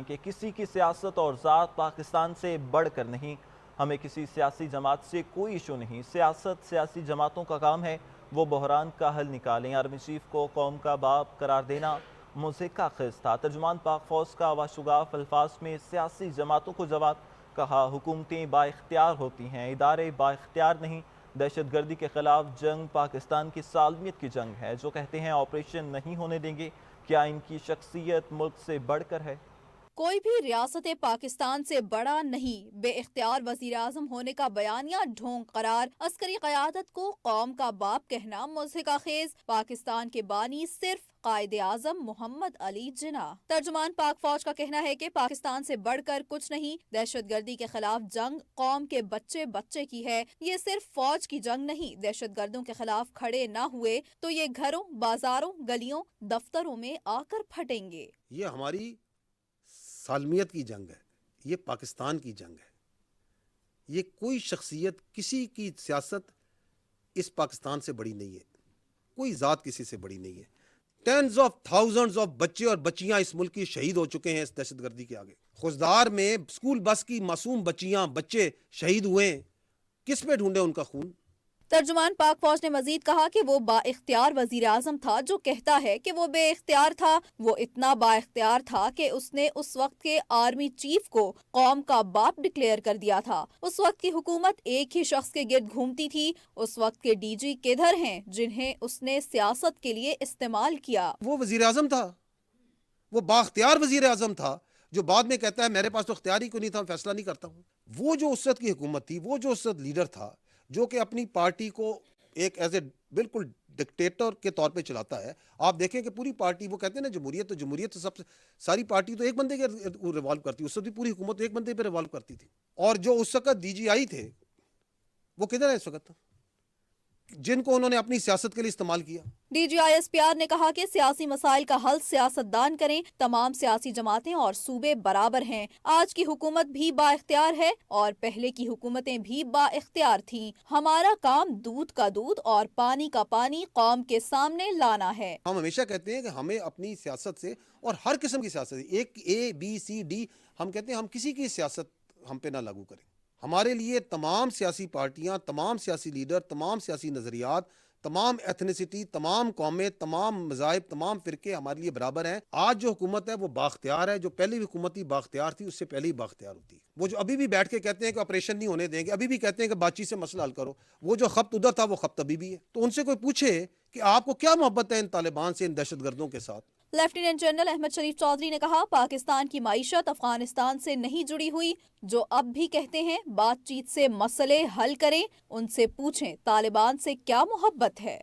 کہ کسی کی سیاست اور ذات پاکستان سے بڑھ کر نہیں، ہمیں کسی سیاسی جماعت سے کوئی ایشو نہیں۔ سیاسی جماعتوں کا کام ہے وہ بحران کا حل نکالیں۔ آرمی چیف کو قوم کا باپ قرار دینا مضحکہ خیز تھا۔ ترجمان پاک فوج کا واشگاف الفاظ میں سیاسی جماعتوں کو جواب، کہا حکومتیں با اختیار ہوتی ہیں، ادارے با اختیار نہیں۔ دہشت گردی کے خلاف جنگ پاکستان کی سالمیت کی جنگ ہے۔ جو کہتے ہیں آپریشن نہیں ہونے دیں گے، کیا ان کی شخصیت ملک سے بڑھ کر ہے؟ کوئی بھی ریاست پاکستان سے بڑا نہیں۔ بے اختیار وزیراعظم ہونے کا بیانیہ ڈھونگ قرار، عسکری قیادت کو قوم کا باپ کہنا مضحکہ خیز۔ پاکستان کے بانی صرف قائد اعظم محمد علی جناح۔ ترجمان پاک فوج کا کہنا ہے کہ پاکستان سے بڑھ کر کچھ نہیں۔ دہشت گردی کے خلاف جنگ قوم کے بچے بچے کی ہے۔ یہ صرف فوج کی جنگ نہیں۔ دہشت گردوں کے خلاف کھڑے نہ ہوئے تو یہ گھروں، بازاروں، گلیوں، دفتروں میں آ کر پھٹیں گے۔ یہ ہماری سالمیت کی جنگ ہے، یہ پاکستان کی جنگ ہے۔ یہ کوئی شخصیت، کسی کی سیاست اس پاکستان سے بڑی نہیں ہے، کوئی ذات کسی سے بڑی نہیں ہے۔ ٹینز آف تھاؤزنڈز آف بچے اور بچیاں اس ملک کی شہید ہو چکے ہیں اس دہشت گردی کے آگے۔ خوزدار میں اسکول بس کی معصوم بچیاں، بچے شہید ہوئے ہیں، کس پہ ڈھونڈے ان کا خون؟ ترجمان پاک فوج نے مزید کہا کہ وہ با اختیار وزیراعظم تھا جو کہتا ہے کہ وہ بے اختیار تھا۔ وہ اتنا با اختیار تھا کہ اس نے اس وقت کے آرمی چیف کو قوم کا باپ ڈکلیئر کر دیا تھا۔ اس وقت کی حکومت ایک ہی شخص کے گرد گھومتی تھی۔ اس وقت کے ڈی جی کدھر ہیں جنہیں اس نے سیاست کے لیے استعمال کیا؟ وہ وزیراعظم تھا، وہ با اختیار وزیراعظم تھا جو بعد میں کہتا ہے میرے پاس تو اختیار ہی کوئی نہیں تھا، میں فیصلہ نہیں کرتا ہوں۔ وہ جو اس وقت کی حکومت تھی، وہ جو اس وقت لیڈر تھا، جو کہ اپنی پارٹی کو ایک ایز اے بالکل ڈکٹیٹر کے طور پہ چلاتا ہے۔ آپ دیکھیں کہ پوری پارٹی، وہ کہتے ہیں نا جمہوریت تو سب سے، ساری پارٹی تو ایک بندے کے ریوالو کرتی، اس وقت بھی پوری حکومت ایک بندے پہ ریوالو کرتی تھی۔ اور جو اس وقت ڈی جی آئی تھے وہ کدھر ہے اس وقت، جن کو انہوں نے اپنی سیاست کے لیے استعمال کیا؟ D G I S P R نے کہا کہ سیاسی مسائل کا حل سیاستدان کریں۔ تمام سیاسی جماعتیں اور صوبے برابر ہیں۔ آج کی حکومت بھی با اختیار ہے اور پہلے کی حکومتیں بھی با اختیار تھیں۔ ہمارا کام دودھ کا دودھ اور پانی کا پانی قوم کے سامنے لانا ہے۔ ہم ہمیشہ کہتے ہیں کہ ہمیں اپنی سیاست سے، اور ہر قسم کی سیاست، ایک اے بی سی ڈی، ہم کہتے ہیں ہم کسی کی سیاست ہم پہ نہ لاگو کریں۔ ہمارے لیے تمام سیاسی پارٹیاں، تمام سیاسی لیڈر، تمام سیاسی نظریات، تمام ایتھنیسٹی، تمام قومیں، تمام مذاہب، تمام فرقے ہمارے لیے برابر ہیں۔ آج جو حکومت ہے وہ بااختیار ہے، جو پہلی حکومت تھی بااختیار تھی، اس سے پہلے ہی بااختیار ہوتی ہے۔ وہ جو ابھی بھی بیٹھ کے کہتے ہیں کہ آپریشن نہیں ہونے دیں گے، ابھی بھی کہتے ہیں کہ بات چیت سے مسئلہ حل کرو، وہ جو خبط ادھر تھا وہ خبط ابھی بھی ہے۔ تو ان سے کوئی پوچھے کہ آپ کو کیا محبت ہے ان طالبان سے، ان دہشت گردوں کے ساتھ؟ لیفٹیننٹ جنرل احمد شریف چودھری نے کہا پاکستان کی معیشت افغانستان سے نہیں جڑی ہوئی۔ جو اب بھی کہتے ہیں بات چیت سے مسئلے حل کریں، ان سے پوچھیں طالبان سے کیا محبت ہے۔